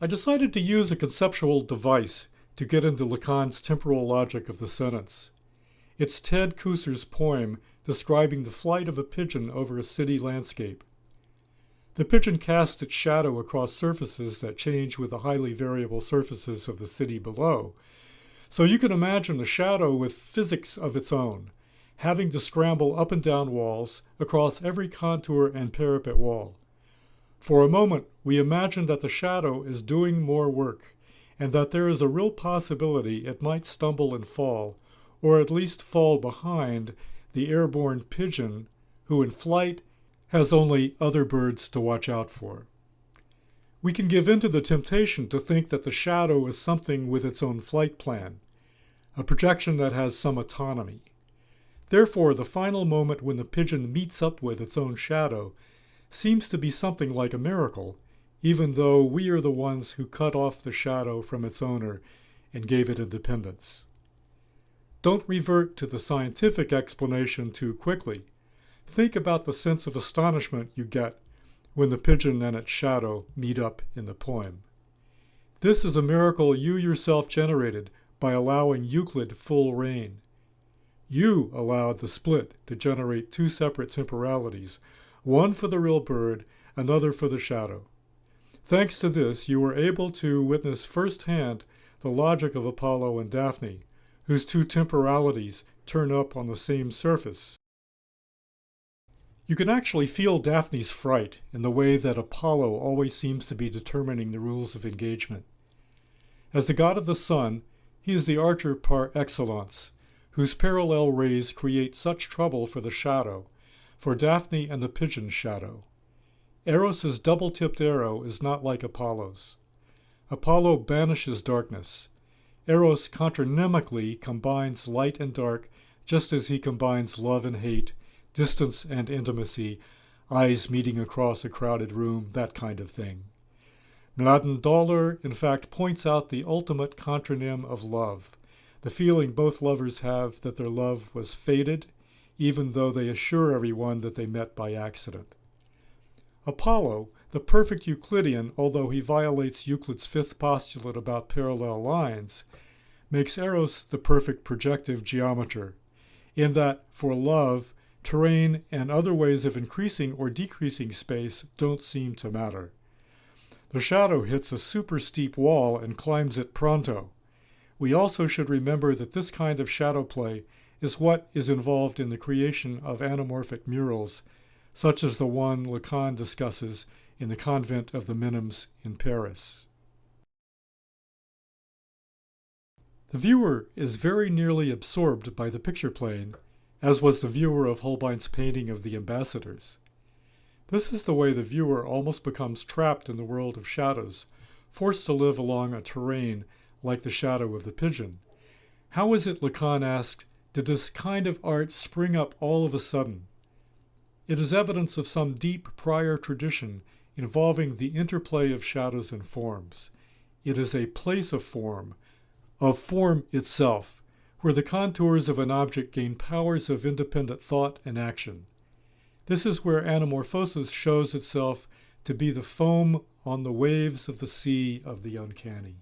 I decided to use a conceptual device to get into Lacan's temporal logic of the sentence. It's Ted Kooser's poem describing the flight of a pigeon over a city landscape. The pigeon casts its shadow across surfaces that change with the highly variable surfaces of the city below. So you can imagine a shadow with physics of its own, having to scramble up and down walls across every contour and parapet wall. For a moment, we imagine that the shadow is doing more work, and that there is a real possibility it might stumble and fall, or at least fall behind the airborne pigeon, who in flight has only other birds to watch out for. We can give in to the temptation to think that the shadow is something with its own flight plan, a projection that has some autonomy. Therefore, the final moment when the pigeon meets up with its own shadow seems to be something like a miracle, even though we are the ones who cut off the shadow from its owner and gave it independence. Don't revert to the scientific explanation too quickly. Think about the sense of astonishment you get when the pigeon and its shadow meet up in the poem. This is a miracle you yourself generated by allowing Euclid full reign. You allowed the split to generate two separate temporalities, one for the real bird, another for the shadow. Thanks to this, you were able to witness firsthand the logic of Apollo and Daphne, whose two temporalities turn up on the same surface. You can actually feel Daphne's fright in the way that Apollo always seems to be determining the rules of engagement. As the god of the sun, he is the archer par excellence, whose parallel rays create such trouble for the shadow, for Daphne and the pigeon's shadow. Eros's double-tipped arrow is not like Apollo's. Apollo banishes darkness. Eros contronemically combines light and dark, just as he combines love and hate, distance and intimacy, eyes meeting across a crowded room, that kind of thing. Mladen Dollar, in fact, points out the ultimate contronym of love, the feeling both lovers have that their love was fated, even though they assure everyone that they met by accident. Apollo, the perfect Euclidean, although he violates Euclid's fifth postulate about parallel lines, makes Eros the perfect projective geometer, in that, for love, terrain and other ways of increasing or decreasing space don't seem to matter. The shadow hits a super steep wall and climbs it pronto. We also should remember that this kind of shadow play is what is involved in the creation of anamorphic murals, such as the one Lacan discusses in the convent of the Minims in Paris. The viewer is very nearly absorbed by the picture plane, as was the viewer of Holbein's painting of the ambassadors. This is the way the viewer almost becomes trapped in the world of shadows, forced to live along a terrain like the shadow of the pigeon. How is it, Lacan asked, did this kind of art spring up all of a sudden? It is evidence of some deep prior tradition involving the interplay of shadows and forms. It is a place of form itself, where the contours of an object gain powers of independent thought and action. This is where anamorphosis shows itself to be the foam on the waves of the sea of the uncanny.